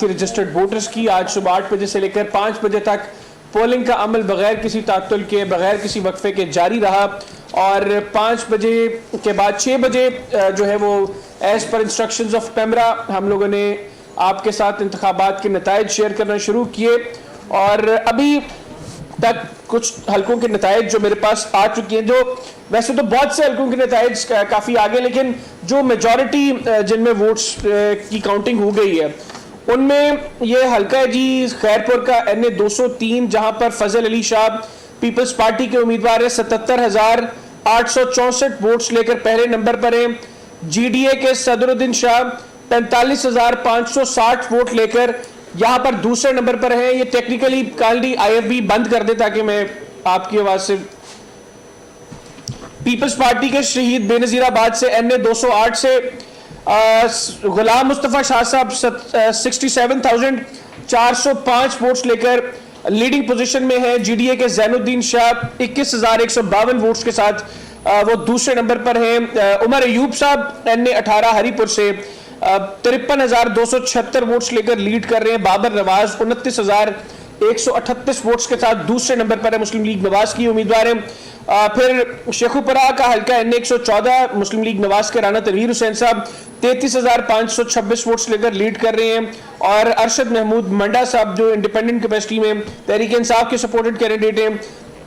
Registered voters की आज सुबह 8 बजे से लेकर 5 बजे तक पोलिंग का अमल बगैर किसी तात्तुल के, बगैर किसी वक्फे के जारी रहा और 5 बजे के बाद 6 बजे जो है वो as per instructions of PEMRA हम लोगों ने आपके साथ इंतखाबात के नताइज शेयर करना शुरू किए और अभी तक कुछ हलकों के नताइज जो मेरे पास आ चुकी हैं, जो वैसे तो बहुत से हलकों के नताइज काफ़ी आगे, लेकिन जो मेजॉरिटी जिनमें वोट्स की काउंटिंग हो गई है उनमें ये हल्का है जी खैरपुर का NA 203, जहां पर फजल अली शाह पीपल्स पार्टी के उम्मीदवार है, 77,864 वोट्स लेकर पहले नंबर पर हैं। GDA के सदरुद्दीन शाह 45,560 वोट लेकर यहां पर दूसरे नंबर पर हैं। ये टेक्निकली कालडी IFB बंद कर दे ताकि मैं आपकी आवाज से। पीपल्स पार्टी के शहीद बेनजीराबाद से NA 208 से गुलाम मुस्तफ़ा शाह साहब 67,405 वोट्स लेकर लीडिंग पोजीशन में है। GDA के जैनुद्दीन शाह 21,152 वोट्स के साथ वो दूसरे नंबर पर हैं। उमर अयूब साहब NA 18 हरीपुर से 53,276 वोट्स लेकर लीड कर रहे हैं। बाबर नवाज 29,138 वोट्स के साथ दूसरे नंबर पर है, मुस्लिम लीग नवाज की उम्मीदवार है। फिर शेखुपुरा का हल्का NA 114 मुस्लिम लीग नवाज के राना तनवीर हुसैन साहब 33,526 वोट्स लेकर लीड कर रहे हैं और अरशद महमूद मंडा साहब जो इंडिपेंडेंट कैपेसिटी में तहरीक इंसाफ के सपोर्टेड कैंडिडेट हैं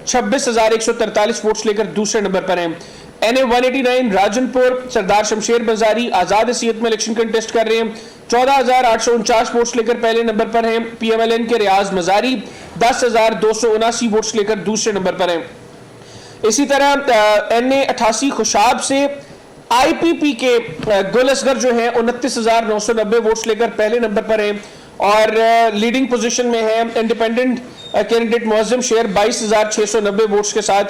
26,143 वोट्स लेकर दूसरे नंबर पर हैं। NA 189 राजनपुर सरदार शमशेर बजारी आजाद हैसियत में इलेक्शन कंटेस्ट कर रहे हैं, 14,849 वोट्स लेकर पहले नंबर पर हैं। PMLN के रियाज मजारी 10,279 वोट्स लेकर दूसरे नंबर पर हैं। इसी तरह NA 88 खुशाब से IPP के गुल असगर जो है 29,990 वोट्स लेकर पहले नंबर पर हैं और लीडिंग पोजीशन में है। इंडिपेंडेंट कैंडिडेट मुअज्जम शेर 22,690 वोट्स के साथ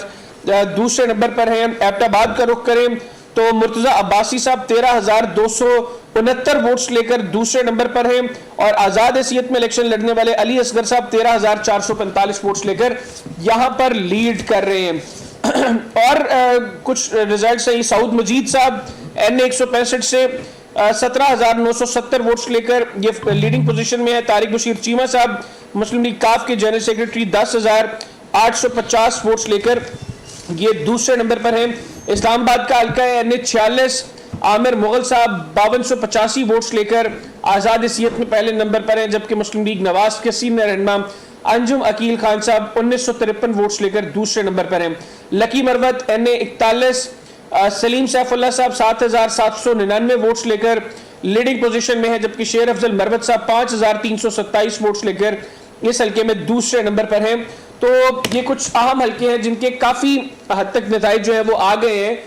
दूसरे नंबर पर हैं। एबटाबाद का रुख करें तो मुर्तजा अब्बासी साहब 13,269 वोट्स लेकर दूसरे नंबर पर हैं और आजाद हैसियत में इलेक्शन लड़ने वाले अली असगर साहब 13,445 वोट्स लेकर यहां पर लीड कर रहे हैं। और कुछ रिजल्ट है। सऊद मजीद साहब NA 165 से 17,970 वोट्स लेकर ये लीडिंग पोजीशन में है। तारिक बशीर चीमा साहब मुस्लिम लीग काफ के जनरल सेक्रेटरी 10,850 वोट्स लेकर ये दूसरे नंबर पर हैं। इस्लामाबाद का हल्का है NA 46 आमिर मुगल साहब 5285 वोट्स लेकर आजाद हैसियत में पहले नंबर पर हैं, जबकि मुस्लिम लीग नवाज के सीनियर रहनुमा अंजुम अकील खान साहब 1953 वोट्स लेकर दूसरे नंबर पर हैं। लकी मरवत NA 41 सलीम सैफुल्लाह साहब 7,799 वोट्स लेकर लीडिंग पोजीशन में है, जबकि शेर अफजल मरवत साहब 5,327 वोट्स लेकर इस हल्के में दूसरे नंबर पर हैं। तो ये कुछ अहम हल्के हैं जिनके काफ़ी हद तक नताइज जो है वो आ गए हैं,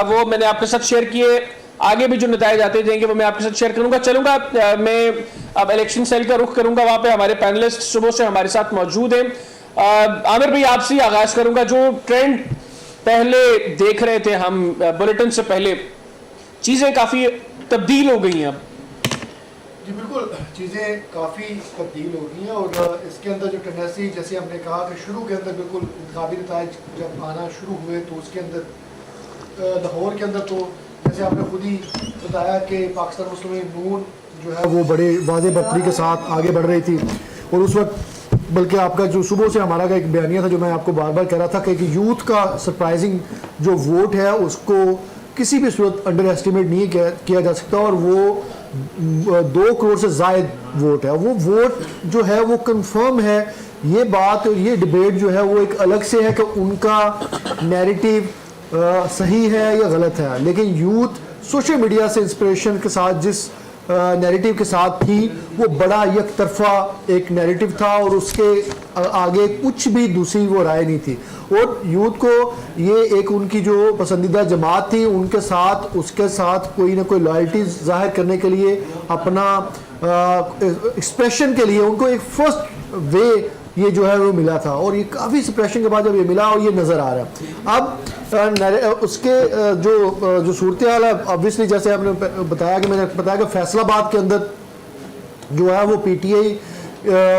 वो मैंने आपके साथ शेयर किए। आगे भी जो नताइज आते जाएंगे वो मैं आपके साथ शेयर करूंगा। चलूंगा मैं अब इलेक्शन सेल का रुख करूंगा, वहां पे हमारे पैनलिस्ट सुबह से हमारे साथ मौजूद हैं। आमिर भाई आपसे आगाज करूंगा, जो ट्रेंड पहले देख रहे थे हम बुलेटिन से पहले, चीजें काफी तब्दील हो गई हैं अब। जी बिल्कुल, चीज़ें काफ़ी तब्दील हो गई हैं और इसके अंदर जो टेंडेंसी, जैसे हमने कहा कि शुरू के अंदर बिल्कुल इंतखाबी नताइज जब आना शुरू हुए तो उसके अंदर लाहौर के अंदर तो जैसे आपने खुद ही बताया कि पाकिस्तान मुस्लिम नून जो है वो बड़े वाज़े बढ़तरी के साथ आगे बढ़ रही थी और उस वक्त बल्कि आपका जो सुबह से हमारा का एक बयानिया था जो मैं आपको बार बार कह रहा था कि यूथ का सरप्राइजिंग जो वोट है उसको किसी भी सूरत अंडर एस्टिमेट नहीं किया जा सकता और वो 2 करोड़ से ज़ायद वोट है। वो वोट जो है वो कंफर्म है। ये बात और ये डिबेट जो है वो एक अलग से है कि उनका नैरेटिव सही है या गलत है, लेकिन यूथ सोशल मीडिया से इंस्पिरेशन के साथ जिस नैरेटिव के साथ थी वो बड़ा एक तरफा एक नैरेटिव था और उसके आगे कुछ भी दूसरी वो राय नहीं थी और यूथ को ये एक उनकी जो पसंदीदा जमात थी उनके साथ उसके साथ कोई ना कोई लॉयल्टी जाहिर करने के लिए अपना एक्सप्रेशन के लिए उनको एक फर्स्ट वे ये जो है वो मिला था और ये काफ़ी सप्रेशन के बाद जब ये मिला और ये नज़र आ रहा है अब उसके जो सूरत हाल है ऑब्वियसली जैसे आपने बताया कि मैंने बताया कि फैसलाबाद के अंदर जो है वो PTI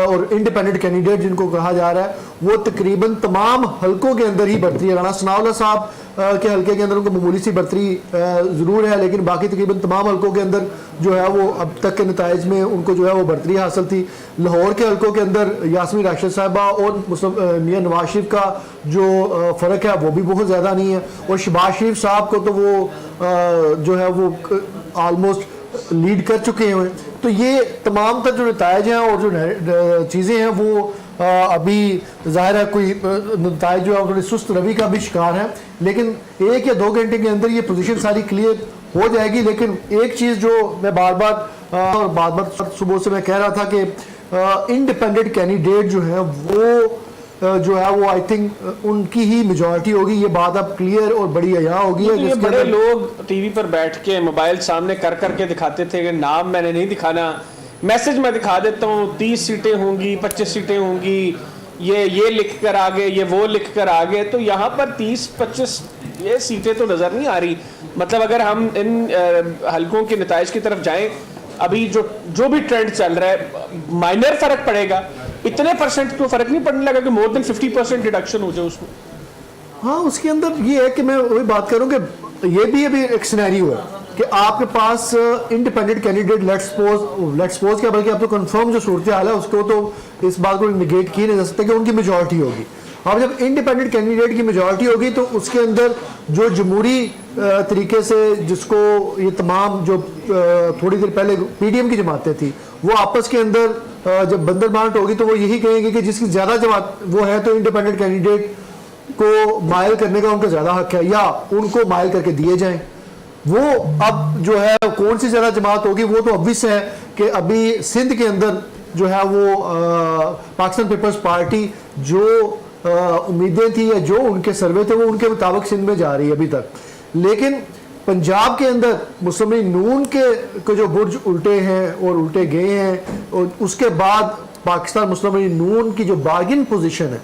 और इंडिपेंडेंट कैंडिडेट जिनको कहा जा रहा है वो तकरीबन तमाम हलकों के अंदर ही बढ़तरी है। राणा सनाउल्लाह साहब के हलके के अंदर उनको मामूली सी बढ़तरी ज़रूर है, लेकिन बाकी तकरीबन तमाम हलकों के अंदर जो है वो अब तक के नताइज में उनको जो है वो बढ़तरी हासिल थी। लाहौर के हलकों के अंदर यास्मीन राशिद साहिबा और मियां नवाज शरीफ का जो फ़र्क है वो भी बहुत ज़्यादा नहीं है, और शहबाज शरीफ साहब को तो वो जो है वो ऑलमोस्ट लीड कर चुके हैं। तो ये तमाम तर जो नताइज हैं और जो चीज़ें हैं वो अभी ज़ाहिर है कोई नताइज जो है थोड़ी सुस्त रवि का भी शिकार है, लेकिन 1 या 2 घंटे के अंदर ये पोजीशन सारी क्लियर हो जाएगी। लेकिन एक चीज़ जो मैं बार बार सुबह से मैं कह रहा था कि इंडिपेंडेंट कैंडिडेट जो है वो जो है वो आई थिंक उनकी ही मेजॉरिटी होगी। ये बात अब क्लियर और बड़ी अया होगी। तो ये बड़े लोग टीवी पर बैठ के मोबाइल सामने कर करके दिखाते थे कि नाम मैंने नहीं दिखाना, मैसेज मैं दिखा देता हूँ, 30 सीटें होंगी, 25 सीटें होंगी, ये लिख कर आ गए, ये वो लिख कर आ गए। तो यहाँ पर 30-25 ये सीटें तो नज़र नहीं आ रही। मतलब अगर हम इन हलकों के नताइज की तरफ जाएं, अभी जो भी ट्रेंड चल रहा है माइनर फर्क पड़ेगा, इतने परसेंट तो फर्क नहीं पड़ने लगा कि मोर देन 50% डिडक्शन हो जाए उसमें। हाँ, उसके अंदर ये है कि मैं वही बात करूँ कि ये भी अभी एक सिनेरियो है कि आपके पास इंडिपेंडेंट कैंडिडेट लेट्स सपोज क्या, बल्कि आप तो कंफर्म जो सूरत हाल है उसको तो इस बात को निगेट किया नहीं जा सकता कि उनकी मेजॉरिटी होगी। अब जब इंडिपेंडेंट कैंडिडेट की मेजॉरिटी होगी तो उसके अंदर जो जमहूरी तरीके से जिसको ये तमाम जो थोड़ी देर पहले पीडीएम की जमातें थी वो आपस के अंदर जब बंदर बांट होगी तो वो यही कहेंगे कि जिसकी ज़्यादा जमात वो है तो इंडिपेंडेंट कैंडिडेट को मायल करने का उनका ज़्यादा हक है या उनको मायल करके दिए जाएं। वो अब जो है कौन सी ज़्यादा जमात होगी वो तो ऑब्वियस है कि अभी सिंध के अंदर जो है वो पाकिस्तान पीपल्स पार्टी जो उम्मीदें थी या जो उनके सर्वे थे वो उनके मुताबिक सिंध में जा रही है अभी तक। लेकिन पंजाब के अंदर मुस्लिम लीग नून के जो बुर्ज उल्टे हैं और उल्टे गए हैं, और उसके बाद पाकिस्तान मुस्लिम लीग नून की जो बार्गिन पोजीशन है,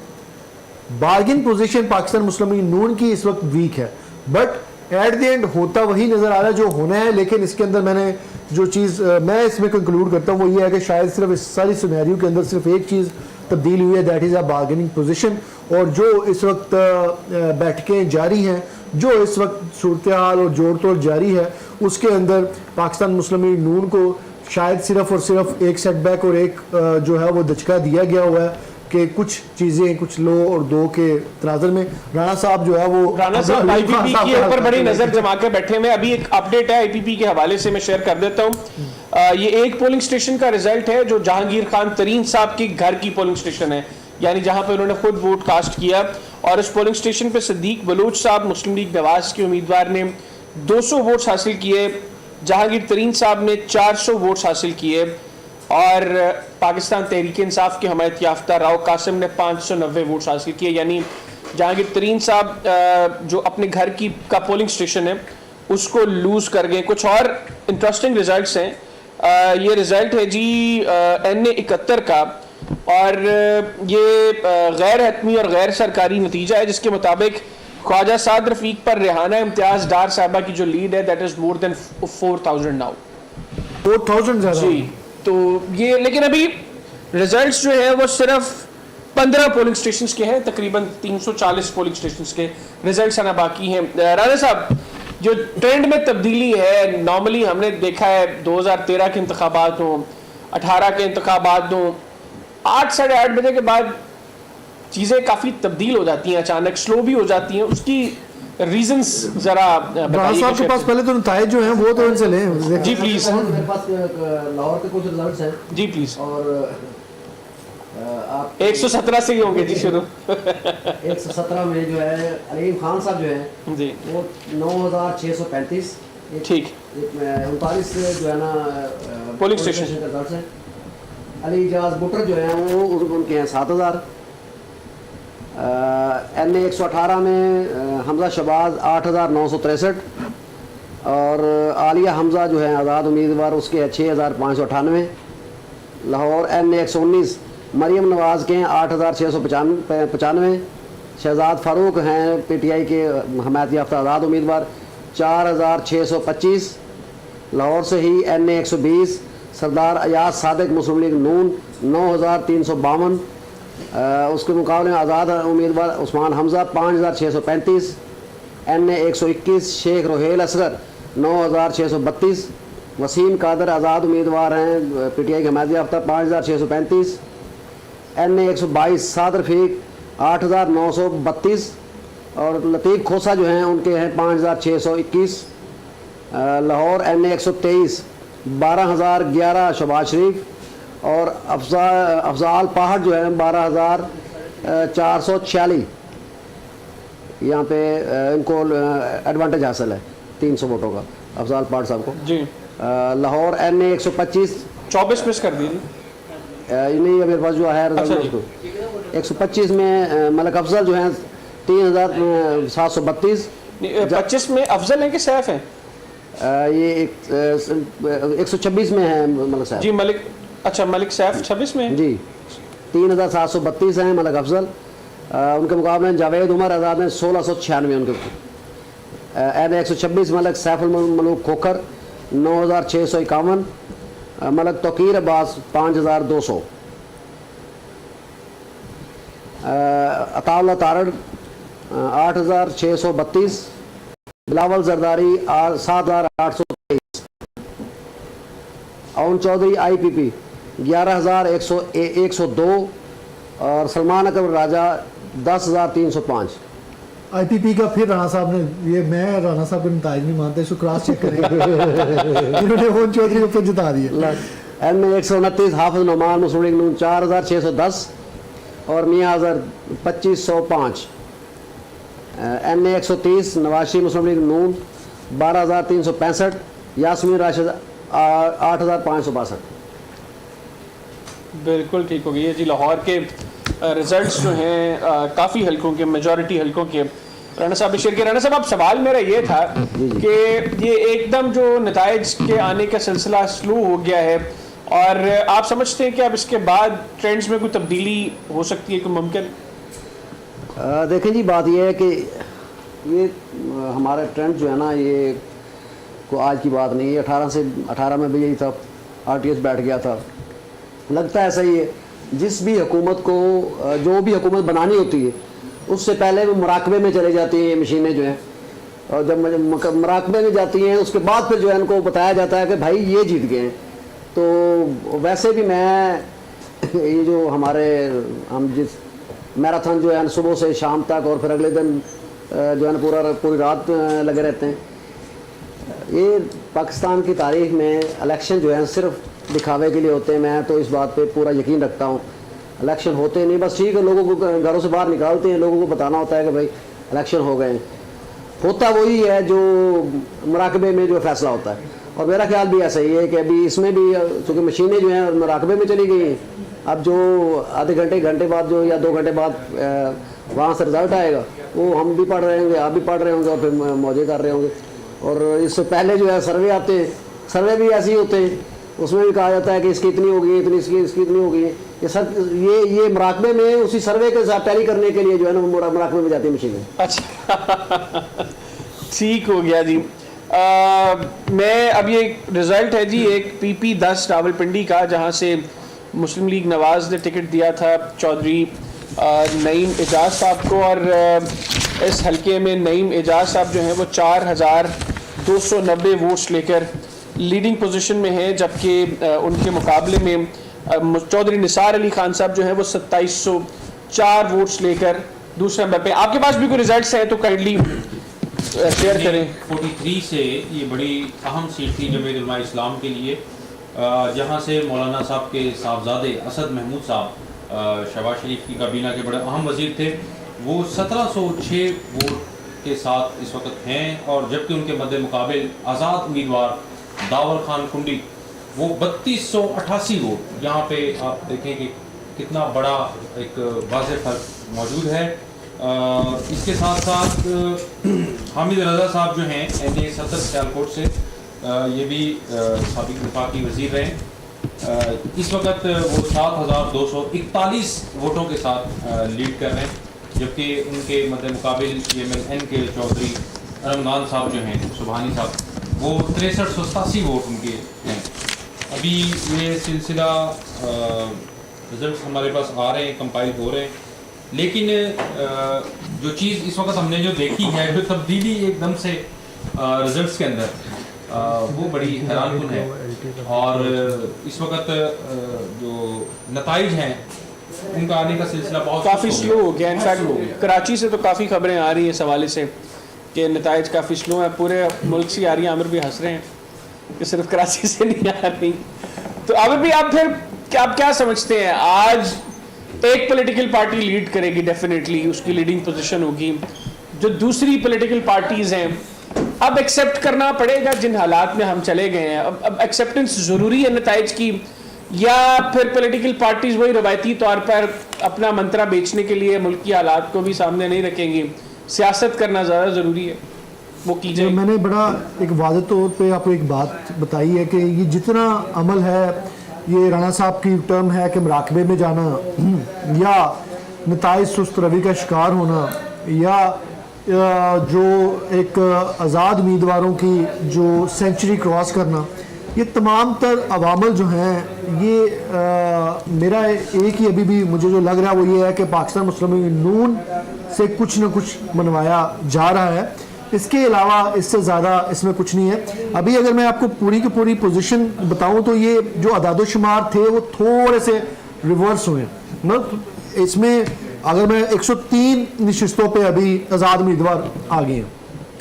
बार्गिन पोजीशन पाकिस्तान मुस्लिम लीग नून की इस वक्त वीक है। बट एट द एंड होता वही नज़र आ रहा है जो होना है। लेकिन इसके अंदर मैंने जो चीज़ मैं इसमें कंक्लूड करता हूँ वो ये है कि शायद सिर्फ इस सारी सिनेरियो के अंदर सिर्फ एक चीज़ तब्दील हुई है, that is a bargaining position. और जो इस वक्त बैठकें जारी हैं, जो इस वक्त सूरत हाल और जोड़ तोड़ जारी है, उसके अंदर पाकिस्तान मुस्लिम लीग नून को शायद सिर्फ और सिर्फ एक सेटबैक और एक जो है वो दचका दिया गया हुआ है कि कुछ चीज़ें कुछ लो और दो के तनाजर में राणा साहब जो है वो राणा साहब आईपीपी के ऊपर बड़ी नजर जमा के बैठे हुए। अभी एक अपडेट है आईपीपी के हवाले से मैं शेयर कर देता हूँ। ये एक पोलिंग स्टेशन का रिजल्ट है जो जहांगीर खान तरीन साहब की घर की पोलिंग स्टेशन है, यानी जहां पे उन्होंने खुद वोट कास्ट किया। और इस पोलिंग स्टेशन पे सिद्दीक बलूच साहब मुस्लिम लीग नवाज के उम्मीदवार ने 200 वोट्स हासिल किए, जहांगीर तरीन साहब ने 400 वोट्स हासिल किए, और पाकिस्तान तहरीक इंसाफ के हमायत याफ्ता राव कासिम ने 590 वोट्स हासिल किए। यानी जहांगीर तरीन साहब जो अपने घर की का पोलिंग स्टेशन है उसको लूज कर गए। कुछ और इंटरेस्टिंग रिजल्ट्स हैं। ये रिजल्ट है जी NA 71 का, और ये गैर हतमी और गैर सरकारी नतीजा है जिसके मुताबिक ख्वाजा साद रफीक पर रेहाना इम्तियाज डार साहबा की जो लीड है that is more than 4000 now, 4000 ज़्यादा जी। तो ये लेकिन अभी रिजल्ट्स जो है वो सिर्फ 15 पोलिंग स्टेशंस के हैं, तकरीबन 340 पोलिंग स्टेशंस के रिजल्ट्स आना बाकी हैं। राणा साहब, जो ट्रेंड में तब्दीली है, नॉर्मली हमने देखा है 2013 के इंतखाबात हों, 18 के इंतखाबात हों, 8 साढ़े 8 बजे के बाद चीज़ें काफ़ी तब्दील हो जाती हैं, अचानक स्लो भी हो जाती हैं। उसकी रीजंस जरा बताइए साहब के पास पहले तो नताइज जो हैं वो तो इनसे लें जी प्लीज। मेरे पास लाहौर के कुछ रिजल्ट्स हैं जी प्लीज। और आप 117 से ही होंगे जी शुरू। 117 में जो है अलीम खान साहब जो है जी वो 9635, ठीक, 39 जो है ना पोलिंग स्टेशन के रिजल्ट्स हैं। अली इजाज बुटर जो है वो उनके हैं 7000। NA 118 में हमजा शबाज 8963, और आलिया हमजा जो है आज़ाद उम्मीदवार उसके हैं 6598। लाहौर NA 119 मरियम नवाज़ के हैं 8695। शहजाद फ़ारूक हैं PTI के हमायत याफ्ता आज़ाद उम्मीदवार 4625। लाहौर से ही NA 120 सरदार अयाज सादिक मुस्लिम लीग नून 9352। उसके मुकाबले में आज़ाद उम्मीदवार उस्मान हमज़ा 5,635, NA 121 शेख रोहेल असगर 9,632, वसीम कादर आज़ाद उम्मीदवार हैं PTI के हमायत याफ्ता 5,635, NA 122 साद रफ़ीक 8,932 और लतीफ़ खोसा जो हैं उनके हैं 5,621। लाहौर NA 123 12,011 शबाज शरीफ और अफजाल पहाड़ जो है 12,446। यहाँ पे इनको एडवांटेज हासिल है 300 वोटों का अफजाल पहाड़ साहब को जी। लाहौर NA 125 24 मिस कर दीजिए। नहीं मेरे पास जो है अच्छा जी। 125 में मलिक अफजल जो हैं 3,732। 25 में अफजल हैं कि सैफ हैं? ये 126 में है मलिक साहब जी मलिक, अच्छा मलिक सैफ 26 में है? जी। 3,732 हैं मलिक अफजल। उनके मुकाबले में जावेद उमर आज़ाद में 1,696 उनके NA 126 मलिक सैफुल मलूक खोखर 9,651, मलिक तौकीर अब्बास 5,200, अताउल्लाह तारड़ 8,632, बिलावल जरदारी 7,823, अवन चौधरी IPP 11,102 और सलमान अकबर राजा 10,305। IPP का फिर राणा साहब ने, ये मैं राणा साहब के नताइज नहीं मानते, इसको क्रॉस चेक करें। इन्होंने ओन चौधरी को फिर जिता दिया। NA 129 हाफिज नोमान मुस्लिम लीग नून 4,610 और मियाँ अजहर 2,505। NA 130 नवाशी मुस्लिम लीग नून 12,365, यास्मीन राशिद 8,562। बिल्कुल ठीक हो गई है जी। लाहौर के रिजल्ट्स जो हैं काफ़ी हल्कों के, मेजॉरिटी हल्कों के राणा साहब शेर के। राणा साहब अब सवाल मेरा ये था कि ये एकदम जो नताइज के आने का सिलसिला स्लो हो गया है और आप समझते हैं कि अब इसके बाद ट्रेंड्स में कोई तब्दीली हो सकती है, कोई मुमकिन? देखें जी, बात यह है कि ये हमारा ट्रेंड जो है ना, ये को आज की बात नहीं है। 18 में भी यही था, RTS बैठ गया था। लगता है ऐसा ही है। जिस भी हुकूमत को जो भी हुकूमत बनानी होती है उससे पहले वो मुराकबे में चले जाती हैं ये मशीनें जो हैं, और जब मुराकबे में जाती हैं उसके बाद फिर जो है इनको बताया जाता है कि भाई ये जीत गए हैं। तो वैसे भी मैं ये जो हम जिस मैराथन जो है सुबह से शाम तक और फिर अगले दिन जो है पूरी रात लगे रहते हैं। ये पाकिस्तान की तारीख में इलेक्शन जो है सिर्फ दिखावे के लिए होते हैं। मैं तो इस बात पे पूरा यकीन रखता हूँ। इलेक्शन होते नहीं, बस ठीक है, लोगों को घरों से बाहर निकालते हैं, लोगों को बताना होता है कि भाई इलेक्शन हो गए। होता वही है जो मुराकबे में जो फैसला होता है, और मेरा ख्याल भी ऐसा ही है कि अभी इसमें भी चूँकि मशीनें जो हैं मुराकबे में चली गई हैं, अब जो आधे घंटे बाद जो या 2 घंटे बाद वहाँ से रिज़ल्ट आएगा वो हम भी पढ़ रहे होंगे, आप भी पढ़ रहे होंगे और फिर मौजे कर रहे होंगे। और इससे पहले जो है सर्वे आते हैं, सर्वे भी ऐसे ही होते हैं, उसमें भी कहा जाता है कि इसकी इतनी होगी, इसकी इतनी होगी। ये मुराकबे में उसी सर्वे के साथ टैली करने के लिए जो है ना मुराकबे में जाती है मशीनें। अच्छा ठीक हो गया जी। मैं अब ये रिज़ल्ट है जी एक PP10 रावलपिंडी का, जहाँ से मुस्लिम लीग नवाज़ ने टिकट दिया था चौधरी नईम एजाज साहब को, और इस हलके में नईम एजाज साहब जो हैं वो 4,290 वोट्स लेकर लीडिंग पोजीशन में हैं, जबकि उनके मुकाबले में चौधरी निसार अली खान साहब जो हैं वो 2,704 वोट्स लेकर दूसरे नंबर पे। आपके पास भी कोई रिजल्ट्स हैं तो काइंडली शेयर करें। 43 से ये बड़ी अहम सीट थी जमीयत उलमा इस्लाम के लिए, जहाँ से मौलाना साहब के साहबजादे असद महमूद साहब शहबाज शरीफ की काबीना के बड़े अहम वजीर थे। वो 1706 वोट के साथ इस वक्त हैं, और जबकि उनके मद्दे मुकाबिल आज़ाद उम्मीदवार दावर खान कुंडी वो 3288 वोट। यहाँ पे आप देखें कि कितना बड़ा एक वाज़ेह फ़र्क मौजूद है। इसके साथ साथ हामिद रज़ा साहब जो हैं NA 70 सियालकोट से, ये भी साबिक़ वफाकी वज़ीर रहे। इस वक्त वो 7,241 वोटों के साथ लीड कर रहे हैं, जबकि उनके मद्दे मुकाबिल MLN के चौधरी रमज़ान साहब जो हैं सुबहानी साहब वो 6387 वोट उनके हैं। अभी ये सिलसिला रिजल्ट हमारे पास आ रहे हैं, कंपाइल हो रहे हैं, लेकिन जो चीज़ इस वक्त हमने जो देखी है, जो तब्दीली एकदम से रिजल्ट्स के अंदर वो बड़ी हैरानकुन है। और इस वक्त जो नताइज हैं उनका आने का सिलसिला बहुत काफ़ी स्लो हो गया। इनफैक्ट कराची से तो काफ़ी खबरें आ रही हैं इस हवाले से कि नताइज काफ़ी स्लो हैं, पूरे मुल्क से आ रही हैं। आमिर भी हंस रहे हैं कि सिर्फ कराची से नहीं आ रही। तो आमिर भी आप फिर आप क्या समझते हैं, आज एक पॉलिटिकल पार्टी लीड करेगी, डेफिनेटली उसकी लीडिंग पोजीशन होगी, जो दूसरी पॉलिटिकल पार्टीज हैं अब एक्सेप्ट करना पड़ेगा जिन हालात में हम चले गए हैं, अब एक्सेप्टेंस ज़रूरी है नताइज की, या फिर पॉलिटिकल पार्टीज वही रवायती तौर पर अपना मंत्रा बेचने के लिए मुल्क की हालात को भी सामने नहीं रखेंगी, सियासत करना ज़्यादा ज़रूरी है, वो कीजिए। मैंने बड़ा एक वाज़ेह तौर पे आपको एक बात बताई है कि ये जितना अमल है, ये राणा साहब की टर्म है कि मुराकबे में जाना या नताइज सुस्त रवि का शिकार होना, या जो एक आज़ाद उम्मीदवारों की जो सेंचुरी क्रॉस करना, ये तमाम तर अवामल जो हैं, ये मेरा एक ही अभी भी मुझे जो लग रहा है वो ये है कि पाकिस्तान मुस्लिम लीग नून से कुछ न कुछ मनवाया जा रहा है। इसके अलावा इससे ज़्यादा इसमें कुछ नहीं है। अभी अगर मैं आपको पूरी की पूरी पोजीशन बताऊं तो ये जो अदाद-ओ-शुमार थे वो थोड़े से रिवर्स हुए। मतलब इसमें अगर मैं 103 नशिस्तों पे अभी आज़ाद उम्मीदवार आ गए हैं,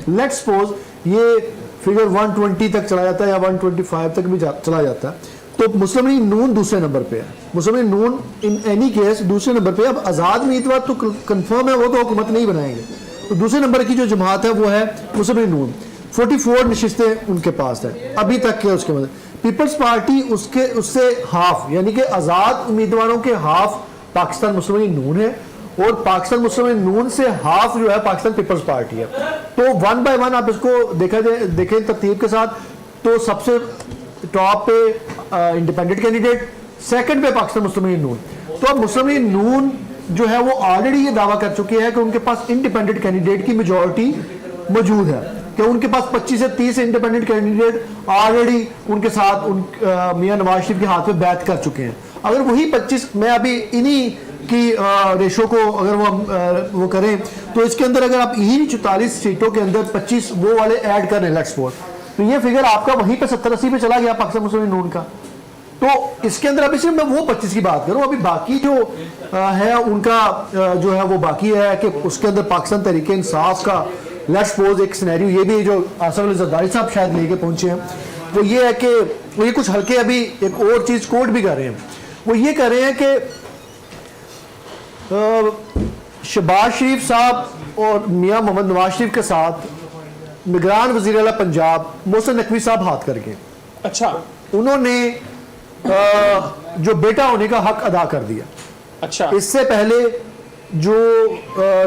लेट्स सपोज ये फिगर 120 तक चला जाता है या 125 तक भी चला जाता है, तो मुस्लिम लीग नून दूसरे नंबर पे है। Muslim League Noon in any case दूसरे नंबर पे। अब आज़ाद उम्मीदवार तो कंफर्म है, वो तो हुकूमत नहीं बनाएंगे, तो दूसरे नंबर की जो जमात है वो है मुस्लिम लीग नून। 44 नशिस्तें उनके पास है अभी तक के। उसके मतलब पीपल्स पार्टी उससे हाफ, यानी कि आज़ाद उम्मीदवारों के हाफ पाकिस्तान मुस्लिम लीग नून है, और पाकिस्तान मुस्लिम लीग नून से हाफ जो है पाकिस्तान पीपल्स पार्टी है। तो वन बाय वन आप इसको देखें तरतीब के साथ, तो सबसे टॉप पे इंडिपेंडेंट कैंडिडेट, सेकंड पे पाकिस्तान मुस्लिम लीग नून। तो अब मुस्लिम लीग नून जो है वो ऑलरेडी ये दावा कर चुकी है कि उनके पास इंडिपेंडेंट कैंडिडेट की मेजॉरिटी मौजूद है, कि उनके पास 25 से 30 इंडिपेंडेंट कैंडिडेट ऑलरेडी उनके साथ मियां नवाज शरीफ के हाथ में बैत कर चुके हैं। अगर वही 25, मैं अभी इन्हीं की रेशो को अगर वो करें तो इसके अंदर अगर आप यही 44 सीटों के अंदर 25 वो वाले ऐड करें, लेट्स सपोज, तो ये फिगर आपका वहीं पे 70-80 पे चला गया पाकिस्तान मुस्लिम लीग नून का। तो इसके अंदर अभी सिर्फ मैं वो 25 की बात करूं, अभी बाकी जो है उनका जो है वो बाकी है कि उसके अंदर पाकिस्तान तहरीक इंसाफ का लेट्स सपोज एक सिनेरियो ये भी जो आसिफ अली जरदारी साहब शायद लेके पहुंचे हैं, वो ये है कि वो ये कुछ हल्के अभी एक और चीज़ कोट भी कर रहे हैं। वो ये कर रहे हैं कि शहबाज शरीफ साहब और मियां मोहम्मद नवाज शरीफ के साथ निगरान वज़ीर आला पंजाब मोहसिन नकवी साहब हाथ करके, अच्छा, उन्होंने जो बेटा होने का हक अदा कर दिया। अच्छा, इससे पहले जो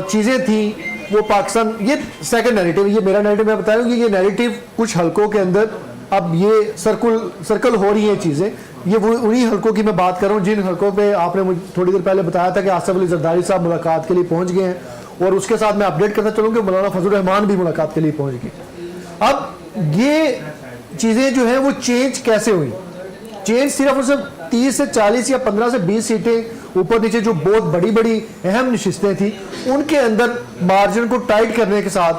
चीज़ें थी वो पाकिस्तान, ये सेकंड नैरेटिव, ये मेरा नैरेटिव मैं बता रहा हूँ कि ये नैरेटिव कुछ हलकों के अंदर अब ये सर्कल हो रही हैं चीज़ें, ये वो उन्हीं हलकों की मैं बात कर रहा हूँ जिन हलकों पे आपने मुझे थोड़ी देर पहले बताया था कि आसिफ अली जरदारी साहब मुलाकात के लिए पहुँच गए हैं, और उसके साथ मैं अपडेट करता चलूँ कि मौलाना फजल रहमान भी मुलाकात के लिए पहुँच गए। अब ये चीज़ें जो हैं वो चेंज कैसे हुई? चेंज सिर्फ और सिर्फ 30 से 40 या 15 से 20 सीटें ऊपर नीचे जो बहुत बड़ी बड़ी अहम नशिस्तें थी उनके अंदर मार्जिन को टाइट करने के साथ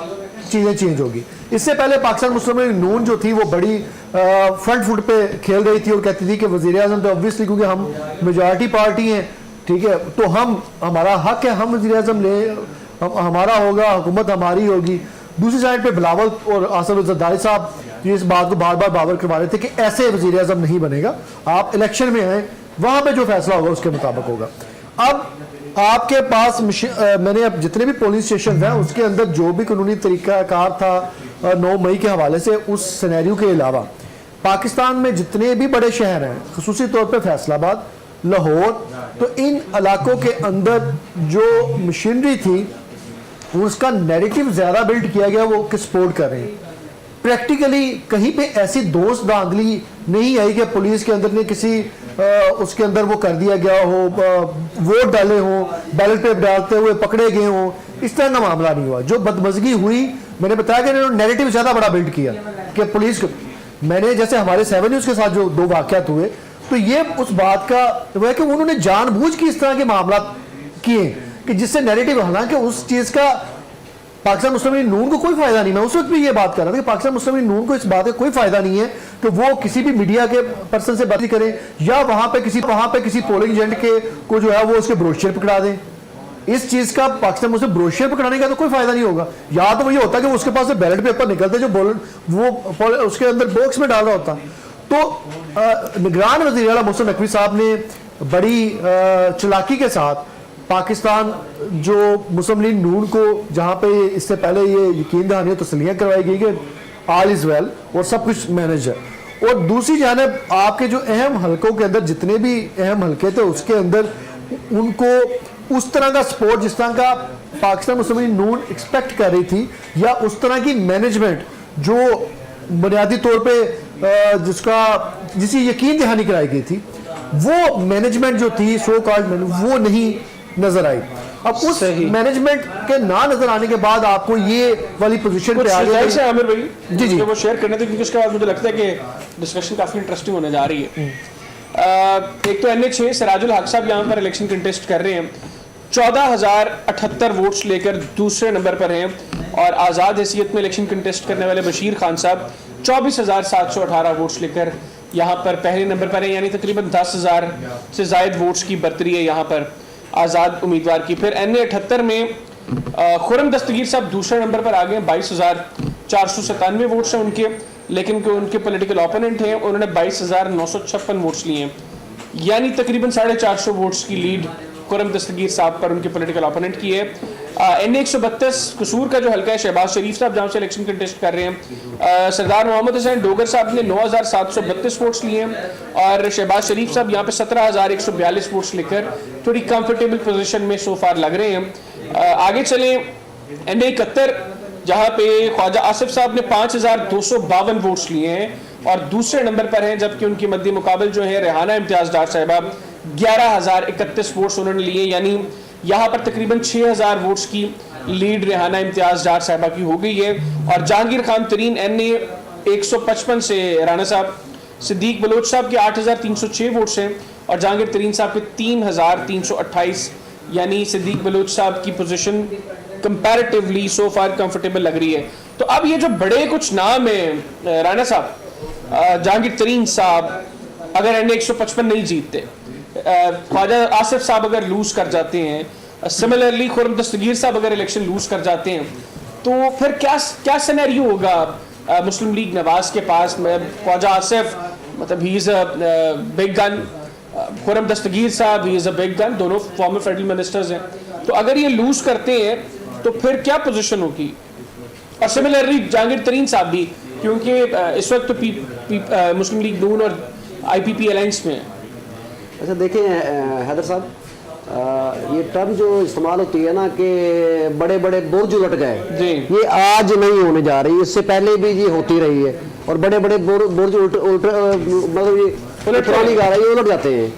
चीज़ें चेंज होगी। इससे पहले पाकिस्तान मुस्लिम लीग नून जो थी वो बड़ी फ्रंट फुट पे खेल रही थी और कहती थी कि वज़ीर आज़म तो ऑब्वियसली क्योंकि हम मेजॉरिटी पार्टी हैं, ठीक है, तो हमारा हक है, हम वज़ीर आज़म हमारा होगा, हुकूमत हमारी होगी। दूसरी साइड पे बिलावल और आसिफ अली जरदारी साहब इस बात को बार बार बावर करवा रहे थे कि ऐसे वज़ीर आज़म नहीं बनेगा, आप इलेक्शन में आए, वहाँ पे जो फैसला होगा उसके मुताबिक होगा। अब आपके पास मैंने अब जितने भी पोलिंग स्टेशन हैं उसके अंदर जो भी कानूनी तरीक़ाकार था 9 मई के हवाले से, उस सिनेरियो के अलावा पाकिस्तान में जितने भी बड़े शहर हैं, ख़ुसूसी तौर पे फैसलाबाद, लाहौर, तो इन इलाकों के अंदर जो मशीनरी थी उसका नैरेटिव ज़्यादा बिल्ड किया गया, वो किस सपोर्ट कर रहे हैं। प्रैक्टिकली कहीं पे ऐसी दोस्त धांधली नहीं आई कि पुलिस के अंदर ने किसी उसके अंदर वो कर दिया गया हो, वोट डाले हो, बैलेट पेपर डालते हुए पकड़े गए हो, इस तरह का मामला नहीं हुआ। जो बदमज़गी हुई, मैंने बताया कि इन्होंने नैरेटिव ज़्यादा बड़ा बिल्ड किया कि पुलिस को, मैंने जैसे हमारे 7 न्यूज़ के साथ जो 2 वाक़यात हुए, तो ये उस बात का वो है कि उन्होंने जानबूझ के इस तरह के मामला किए कि जिससे नैरेटिव, हालांकि उस चीज़ का पाकिस्तान मुस्लिम लीग नून को कोई फायदा नहीं। मैं उस वक्त भी ये बात कर रहा था कि पाकिस्तान मुस्लिम लीग नून को इस बात का कोई फायदा नहीं है कि वो किसी भी मीडिया के पर्सन से बात करें या वहां पे किसी पोलिंग एजेंट के को जो है वो उसके ब्रोशर पकड़ा दें। इस चीज का पाकिस्तान मुस्लिम ब्रोशर पकड़ाने का तो कोई फायदा नहीं होगा। या तो वो ये होता कि उसके पास से बैलेट पेपर निकलते जो वो उसके अंदर बॉक्स में डाल रहा होता। तो निगरान वज़ीर आला मोहसिन नकवी साहब ने बड़ी चालाकी के साथ पाकिस्तान जो मुस्लिम लीग नून को जहाँ पे इससे पहले ये यकीन दहानी तसलियाँ करवाई गई कि ऑल इज़ वेल और सब कुछ मैनेज है, और दूसरी जानिब आपके जो अहम हलकों के अंदर जितने भी अहम हलके थे उसके अंदर उनको उस तरह का सपोर्ट जिस तरह का पाकिस्तान मुस्लिम लीग नून एक्सपेक्ट कर रही थी या उस तरह की मैनेजमेंट जो बुनियादी तौर पे जिसकी यकीन दहानी कराई गई थी, वो मैनेजमेंट जो थी सो कॉल्ड वो नहीं नजर आई। अब उस मैनेजमेंट के ना नजर आने के बाद आपको ये वाली पोजीशन पे आ गया है आमिर भाई जी वो शेयर करने थे, क्योंकि उसके बाद मुझे लगता है कि डिस्कशन काफी इंटरेस्टिंग होने जा रही है। एक तो NA6 सिराजुल हक साहब यहाँ पर इलेक्शन कंटेस्ट कर रहे हैं, 14,078 वोट्स लेकर दूसरे नंबर पर हैं, और आज़ाद हैसियत में इलेक्शन कंटेस्ट करने वाले बशीर खान साहब 24,718 वोट्स लेकर यहाँ पर पहले नंबर पर है, यानी तकरीबन 10,000 से ज़ायद वोट्स की बर्तरी है यहाँ पर आज़ाद उम्मीदवार की। फिर NA78 में खुरम दस्तगीर साहब दूसरे नंबर पर आ गए, 22,497 वोट्स हैं उनके, लेकिन उनके पॉलिटिकल ओपोनेंट हैं उन्होंने 22,956 वोट्स लिए हैं, यानी तकरीबन 450 वोट्स की लीड खुरम दस्तगीर साहब पर उनके पॉलिटिकल ओपोनेंट की है। NA132 कसूर का जो हल्का है शहबाज शरीफ साहब जहाँ से इलेक्शन कंटेस्ट कर रहे हैं, सरदार मोहम्मद हुसैन डोगर साहब ने 9,732 वोट्स लिए हैं, और शहबाज शरीफ साहब यहाँ पे 17,142 वोट्स लेकर थोड़ी कंफर्टेबल पोजीशन में सो फार लग रहे हैं। आगे चले NA71 जहाँ पे ख्वाजा आसिफ साहब ने 5,252 वोट्स लिए हैं और दूसरे नंबर पर हैं, जबकि उनकी मद्दी मुकाबल जो है रेहाना इम्तियाज डार साहिबा 11,031 वोट्स उन्होंने लिए, यानी यहाँ पर तकरीबन 6,000 वोट्स की लीड रेहाना इम्तियाज डार साहिबा की हो गई है। और जहांगीर खान तरीन NA155 से राना साहब, सिद्दीक बलोच साहब के 8,306 वोट्स हैं और जहांगीर तरीन साहब के 3,328, यानी सिद्दीक बलोच साहब की पोजीशन कंपैरेटिवली सो फार कंफर्टेबल लग रही है। तो अब ये जो बड़े कुछ नाम हैं राना साहब, जहांगीर तरीन साहब अगर NA155 नहीं जीतते, ख्वाजा आसिफ साहब अगर लूज कर जाते हैं, सिमिलरली खुरम दस्तगीर साहब अगर इलेक्शन लूज कर जाते हैं, तो फिर क्या सिनेरियो होगा मुस्लिम लीग नवाज के पास में? ख्वाजा आसिफ मतलब he is a big gun, Khurram Dastgir sahab he is a big gun, दोनों फॉर्मर फेडरल मिनिस्टर्स हैं, तो अगर ये लूज करते हैं तो फिर क्या पोजीशन होगी? और सिमिलरली जहांगीर तरीन साहब भी, क्योंकि इस वक्त तो मुस्लिम लीग नून और IPP अलायंस में है। अच्छा देखिए हैदर साहब, ये टर्म जो इस्तेमाल होती है ना कि बड़े बड़े बुर्ज उलट गए, ये आज नहीं होने जा रही, इससे पहले भी ये होती रही है, और बड़े बड़े बुर्ज मतलब ये पुरानी गा रही उलट जाते हैं।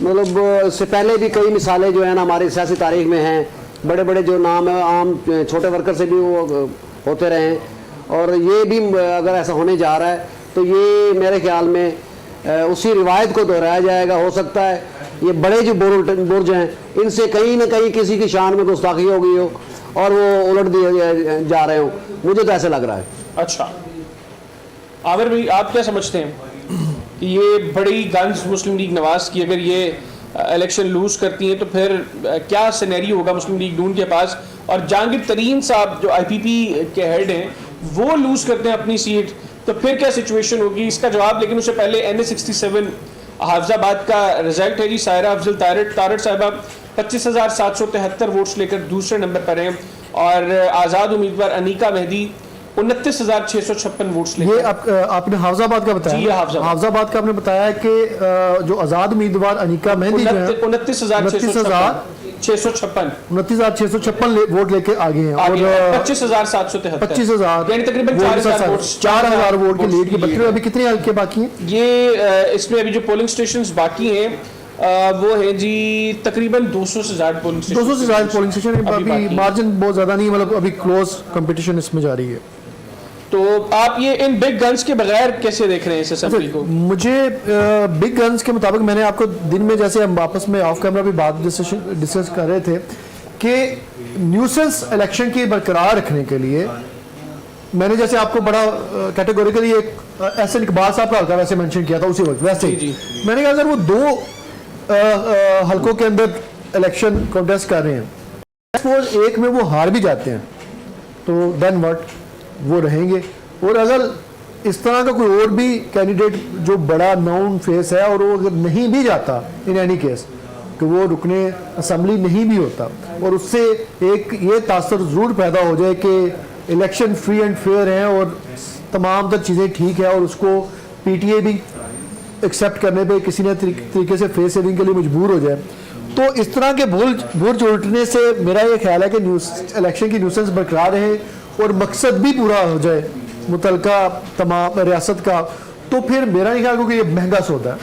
मतलब इससे पहले भी कई मिसालें जो है ना हमारी सियासी तारीख में हैं, बड़े बड़े जो नाम है आम छोटे वर्कर से भी वो होते रहे हैं, और ये भी अगर ऐसा होने जा रहा है तो ये मेरे ख्याल में उसी रिवायत को दोहराया जाएगा। हो सकता है ये बड़े जो बुर्ज हैं इनसे कहीं ना कहीं किसी की शान में गुस्ताखी हो गई हो और वो उलट दिए जा रहे हो, मुझे तो ऐसे लग रहा है। अच्छा आमिर भाई, आप क्या समझते हैं कि ये बड़ी गन्स मुस्लिम लीग नवाज की अगर ये इलेक्शन लूज करती हैं तो फिर क्या सिनेरियो होगा मुस्लिम लीग नून के पास? और जहांगीर तरीन साहब जो IPP के हेड हैं वो लूज करते हैं अपनी सीट, तो फिर क्या सिचुएशन होगी? इसका जवाब लेकिन उससे पहले NA67 हाफजाबाद का रिजल्ट है जी। सायरा अफजल तारड़ साहिबा 25,773 वोट्स लेकर दूसरे नंबर पर हैं, और आज़ाद उम्मीदवार अनीका मेहदी 29,656 वोट्स लेकर। ये आपने हाफजाबाद का बताया? जी हाफजाबाद का आपने बताया कि जो आज़ाद उम्मीदवार अनीका मेहदी जो है 29,656 वोट लेके आगे हैं, और 25,000 यानी तकरीबन 4,000 वोट की लीड की बत्ती। अभी कितने हल्के बाकी हैं? ये इसमें अभी जो पोलिंग स्टेशंस बाकी हैं वो है जी तकरीबन 200 से ज़्यादा पोलिंग स्टेशन। 200 से ज़्यादा पोलिंग स्टेशन, अभी मार्जिन बहुत ज़्यादा नहीं, मतलब अभी क्लोज कंपटीशन इसमें जारी है। तो आप ये इन बिग गन्स के बगैर कैसे देख रहे हैं इस असेंबली को? मुझे बिग गन्स के मुताबिक, मैंने आपको दिन में जैसे हम आपस में ऑफ कैमरा भी बात डिस्कस कर रहे थे कि न्यूसेंस इलेक्शन की बरकरार रखने के लिए मैंने जैसे आपको बड़ा कैटेगोरिकली एक एहसन इकबाल साहब का हल्का वैसे मेंशन किया था उसी वक्त, वैसे ही मैंने कहा अगर वो दो हल्कों के अंदर इलेक्शन कॉन्टेस्ट कर रहे हैं, सपोज एक में वो हार भी जाते हैं तो देन व्हाट, वो रहेंगे। और अगर इस तरह का कोई और भी कैंडिडेट जो बड़ा नाउन फेस है और वो अगर नहीं भी जाता इन एनी केस, तो वो रुकने असम्बली नहीं भी होता और उससे एक ये तासर ज़रूर पैदा हो जाए कि इलेक्शन फ्री एंड फेयर है और तमाम तर चीज़ें ठीक है और उसको पीटीए भी एक्सेप्ट करने पे किसी न तरीके से फेस सेविंग के लिए मजबूर हो जाए। तो इस तरह के भूल उलटने से मेरा ये ख्याल है कि इलेक्शन की न्यूसेंस बरकरार रहे और मकसद भी पूरा हो जाए मुतलका तमाम रियासत का, तो फिर मेरा नहीं ख्याल, क्योंकि ये महंगा सौदा है।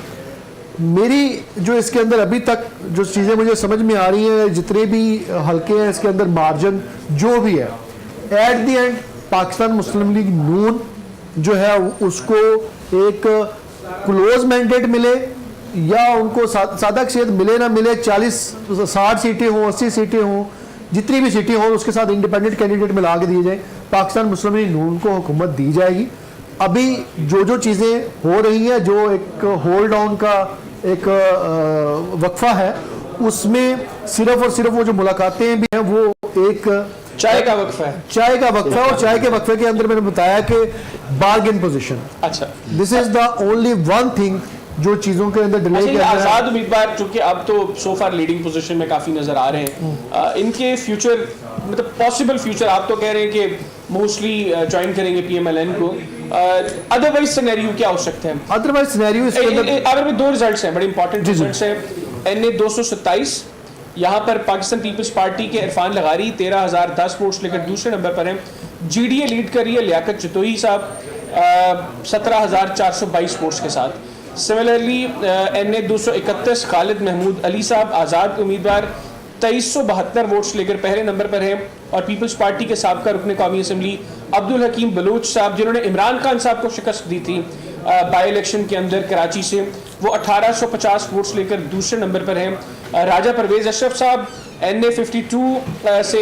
मेरी जो इसके अंदर अभी तक जो चीज़ें मुझे समझ में आ रही हैं, जितने भी हल्के हैं इसके अंदर मार्जिन जो भी है, at the end Pakistan Muslim League Noon जो है उसको एक क्लोज मैंडेट मिले या उनको सादा अक्सरियत मिले ना मिले, 40-60 सीटें हों, 80 सीटें हों, जितनी भी सीटें हों उसके साथ इंडिपेंडेंट कैंडिडेट मिला के दिए जाए, पाकिस्तान मुस्लिम लीग नून को हुकूमत दी जाएगी। अभी जो चीज़ें हो रही हैं, जो एक होल्ड ऑन का एक वक्फा है, उसमें सिर्फ और सिर्फ वो जो मुलाकातें भी हैं वो एक चाय का वक्फा है, चाय का वक्फा है। और चाय के वक्फे के अंदर मैंने बताया कि बार्गेन पोजीशन, अच्छा, this is the only one thing जो चीजों के अंदर डिले अच्छा, आजाद उम्मीदवार चूंकि अब तो सो फार लीडिंग पोजीशन में काफी नजर आ रहे हैं, इनके फ्यूचर मतलब पॉसिबल फ्यूचर आप तो कह रहे हैं कि मोस्टली ज्वाइन करेंगे पीएमएलएन को, अदरवाइज सिनेरियो क्या हो सकते हैं? अदरवाइज सिनेरियो इसके अंदर अगर में दो रिजल्ट्स हैं बड़े इंपॉर्टेंट रिजल्ट्स हैं। एनए 227 यहाँ पर पाकिस्तान पीपल्स पार्टी के इरफान लगारी 13,010 वोट्स लेकर दूसरे नंबर पर हैं। जीडीए लीड कर रही है लियाकत चितोई साहब 17,422 वोट्स के साथ। सिमिलरली एनए 231 खालिद महमूद अली साहब आज़ाद उम्मीदवार 2372 वोट्स लेकर पहले नंबर पर हैं। और पीपल्स पार्टी के साबका रुकन कौमी असम्बली अब्दुल हकीम बलूच साहब, जिन्होंने इमरान खान साहब को शिकस्त दी थी बाई इलेक्शन के अंदर कराची से, वो 1850 वोट्स लेकर दूसरे नंबर पर हैं। राजा परवेज अशरफ साहब एनए 52 से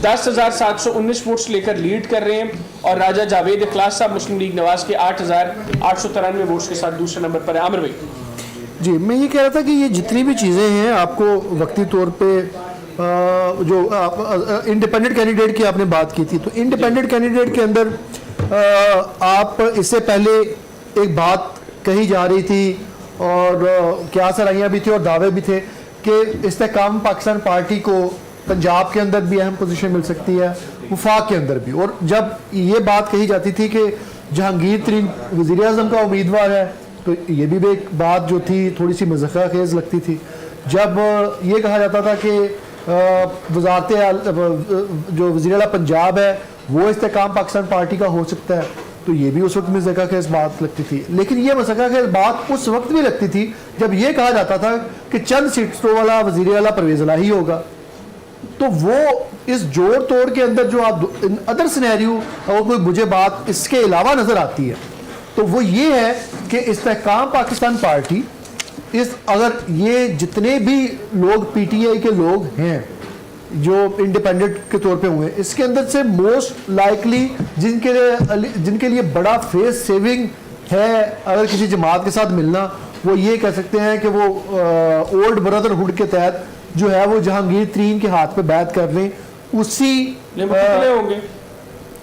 10,719 वोट्स लेकर लीड कर रहे हैं। और राजा जावेद इखलास साहब मुस्लिम लीग नवाज के 8,893 वोट्स के साथ दूसरे नंबर पर है। आमिर भाई जी, मैं ये कह रहा था कि ये जितनी भी चीज़ें हैं, आपको वक्ती तौर पे जो इंडिपेंडेंट कैंडिडेट की आपने बात की थी, तो इंडिपेंडेंट कैंडिडेट के अंदर आप इससे पहले एक बात कही जा रही थी और क्या सराहियाँ भी थी और दावे भी थे कि इस्तेकाम पाकिस्तान पार्टी को पंजाब के अंदर भी अहम पोजीशन मिल सकती है, वफाक के अंदर भी। और जब ये बात कही जाती थी कि जहांगीर तरीन वज़ीर आज़म का उम्मीदवार है, तो ये भी एक बात जो थी थोड़ी सी मज़ाक़ खेज़ लगती थी। जब ये कहा जाता था कि वज़ारत जो वज़ीर आला पंजाब है वो इस्तेकाम पाकिस्तान पार्टी का हो सकता है, तो ये भी उस वक्त मज़ाक़ खेज़ बात लगती थी। लेकिन ये मज़ाक़ खेज़ बात उस वक्त भी लगती थी जब ये कहा जाता था कि चंद सीटों वाला वज़ीर आला परवेज़ इलाही होगा। तो वो इस जोड़ तोड़ के अंदर जो आप अदर सिनेरियो और कोई मुझे बात इसके अलावा नज़र आती है, तो वो ये है कि इस्तेकाम पाकिस्तान पार्टी अगर ये जितने भी लोग पीटीआई के लोग हैं जो इंडिपेंडेंट के तौर पे हुए, इसके अंदर से मोस्ट लाइकली जिनके लिए बड़ा फेस सेविंग है अगर किसी जमात के साथ मिलना, वो ये कह सकते हैं कि वो ओल्ड ब्रदरहुड के तहत जो है वो जहांगीर तरीन के हाथ पे बैत कर रहे हैं, उसी होंगे।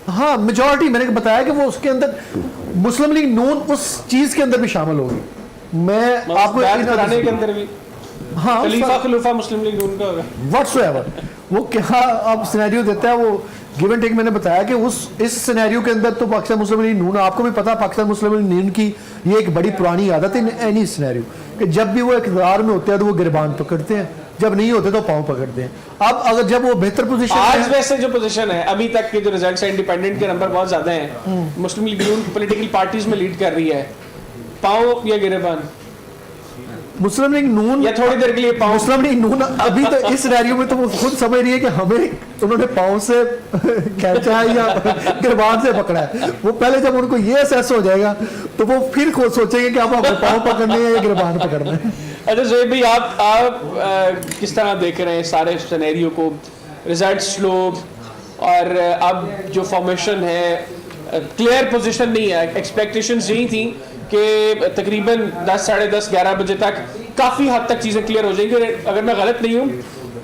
हाँ, मेजॉरिटी मैंने बताया कि वो उसके अंदर मुस्लिम लीग नून उस चीज के अंदर भी शामिल होगी। मैं आपको कराने के अंदर भी हाँ खलीफा मुस्लिम लीग नून का होगा व्हाट्सएवर वो क्या अब सिनेरियो देता है, वो गिव एंड टेक। मैंने बताया कि इस सिनेरियो के अंदर तो पाकिस्तान मुस्लिम लीग नून, आपको भी पता पाकिस्तान मुस्लिम लीग नून की ये एक बड़ी पुरानी आदत है एनी सिनेरियो कि जब भी वो इक़्तिदार में होते हैं तो वो गिरबान पकड़ते हैं, जब नहीं होते तो पाँव पकड़ते हैं। अब अगर जब वो बेहतर पोजीशन आज वैसे जो पोजीशन है अभी तक के जो रिजल्ट्स हैं, इंडिपेंडेंट के नंबर बहुत ज्यादा हैं, मुस्लिम लीग नून पॉलिटिकल पार्टीज में लीड कर रही है, पाँव या गिरबान? मुस्लिम लीग नून या थोड़ी देर के लिए पाँव मुस्लिम लीग नून अभी तो इस सिनेरियो में तो वो खुद समझ रही है कि हमें उन्होंने पाँव से खींचा है या गिरबान से पकड़ा है। वो पहले जब उनको ये असेस हो जाएगा तो वो फिर खुद सोचेंगे कि आप हमें पाँव पकड़ने हैं या गिरबान पकड़ना है। अच्छा ज़ोहेब भाई, आप किस तरह देख रहे हैं सारे सिनेरियो को, रिजल्ट स्लो और अब जो फॉर्मेशन है क्लियर पोजीशन नहीं है। एक्सपेक्टेशंस यही थी कि तकरीबन 10, साढ़े 10, 11 बजे तक काफ़ी हद तक चीज़ें क्लियर हो जाएंगी। अगर मैं गलत नहीं हूँ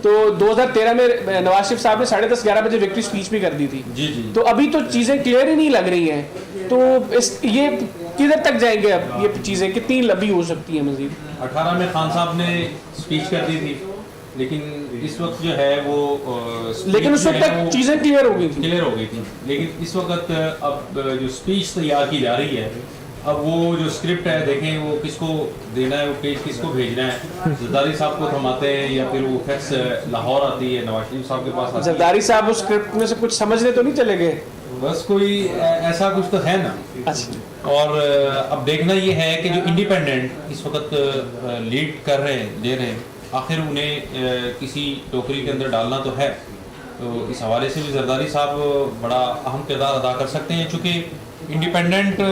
तो 2013 में नवाज शरीफ साहब ने 10:30, 11 बजे विक्ट्री स्पीच भी कर दी थी। जी जी। तो अभी तो चीज़ें क्लियर ही नहीं लग रही हैं, तो ये किधर तक जाएंगे अब, ये चीज़ें कितनी लंबी हो सकती हैं मजीद? 18 में खान साहब ने स्पीच कर दी थी, लेकिन इस वक्त जो है वो लेकिन उस वक्त तक चीज़ें क्लियर हो गई थी। क्लियर हो गई थी, लेकिन इस वक्त अब जो स्पीच तैयार की जा रही है, अब वो जो स्क्रिप्ट है देखें वो किसको देना है, वो पेज किसको भेजना है। जरदारी साहब को थमाते हैं या फिर वो फैक्स लाहौर आती है, नवाज शरीफ साहब के पास आती है। जरदारी साहब उस स्क्रिप्ट में से कुछ समझने तो नहीं चले गए? बस कोई ऐसा कुछ तो है ना। अच्छा, और अब देखना ये है कि जो इंडिपेंडेंट इस वक्त लीड कर रहे हैं, ले रहे हैं, आखिर उन्हें किसी टोकरी के अंदर डालना तो है। तो इस हवाले से भी जरदारी साहब बड़ा अहम किरदार अदा कर सकते हैं, चूँकि इंडिपेंडेंट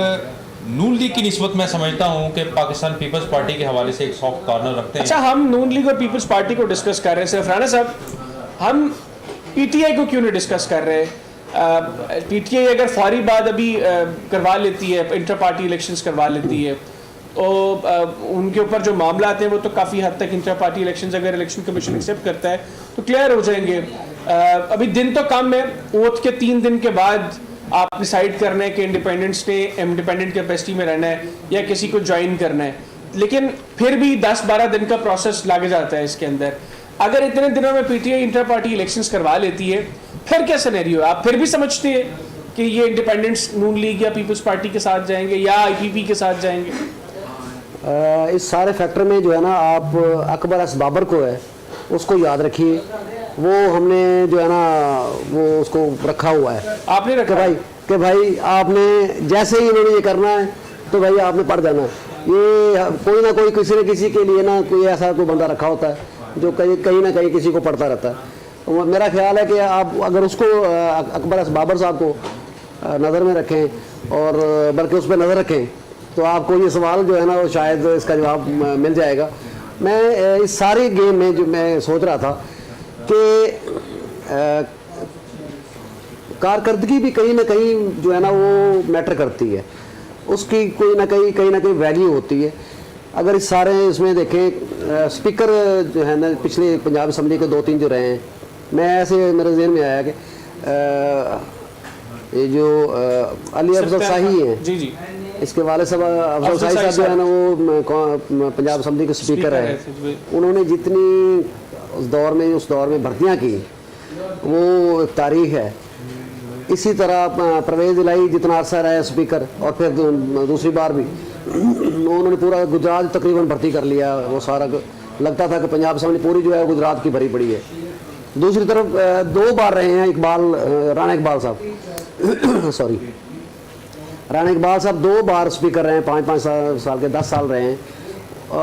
नून लीग की निस्बत मैं समझता हूँ कि पाकिस्तान पीपल्स पार्टी के हवाले से एक सॉफ्ट कॉर्नर रखते हैं। अच्छा, हम नून लीग और पीपल्स पार्टी को डिस्कस कर रहे हैं सिर्फ, राणा साहब हम पीटीआई को क्यों नहीं डिस्कस कर रहे? पीटीआई अगर फौरी बाद अभी करवा लेती है, इंटर पार्टी इलेक्शंस करवा लेती है, तो उनके ऊपर जो मामला आते हैं वो तो काफ़ी हद तक इंटर पार्टी इलेक्शंस अगर इलेक्शन कमीशन एक्सेप्ट करता है तो क्लियर हो जाएंगे। अभी दिन तो कम है, ओथ के 3 दिन के बाद आप डिसाइड करना है कि इंडिपेंडेंट कैपेसिटी में रहना है या किसी को ज्वाइन करना है, लेकिन फिर भी 10-12 दिन का प्रोसेस लग जाता है इसके अंदर। अगर इतने दिनों में पीटीआई इंटर पार्टी इलेक्शंस करवा लेती है, फिर क्या सिनेरियो है? आप फिर भी समझते हैं कि ये इंडिपेंडेंट्स नून लीग या पीपल्स पार्टी के साथ जाएंगे या आईपीपी के साथ जाएंगे? इस सारे फैक्टर में जो है ना, आप अकबर एस बाबर को है उसको याद रखिए। वो हमने जो है ना वो उसको रखा हुआ है, आपने रखा कि भाई आपने जैसे ही इन्होंने ये करना है तो भाई आपने पढ़ जाना। ये कोई ना कोई किसी न किसी के लिए ना कोई ऐसा कोई बंदा रखा होता है जो कहीं ना कहीं किसी को पढ़ता रहता है। तो मेरा ख्याल है कि आप अगर उसको अकबर एस बाबर साहब को नज़र में रखें और बल्कि उस पर नज़र रखें तो आपको ये सवाल जो है ना वो शायद इसका जवाब मिल जाएगा। मैं इस सारी गेम में जो मैं सोच रहा था कि कारकर्दगी भी कहीं ना कहीं जो है ना वो मैटर करती है, उसकी कोई ना कहीं वैल्यू होती है। अगर इस सारे इसमें देखें, स्पीकर जो है ना पिछले पंजाब असम्बली के 2-3 जो रहे हैं, मैं ऐसे मेरे जहन में आया कि ये जो अली अफजल शाही हैं, जी जी, इसके वाले साहब अफजल शाही साहब जो है ना वो पंजाब असम्बली के स्पीकर है। उन्होंने जितनी उस दौर में भर्तियाँ की वो एक तारीख है। इसी तरह परवेज़ इलाही जितना अरसा रहे स्पीकर, और फिर दूसरी बार भी उन्होंने पूरा गुजरात तकरीबन भर्ती कर लिया। वो सारा लगता था कि पंजाब असम्बली पूरी जो है गुजरात की भरी पड़ी है। दूसरी तरफ 2 बार रहे हैं राणा इकबाल साहब सॉरी राणा इकबाल साहब 2 बार स्पीकर रहे हैं, 5-5 साल के 10 साल रहे हैं।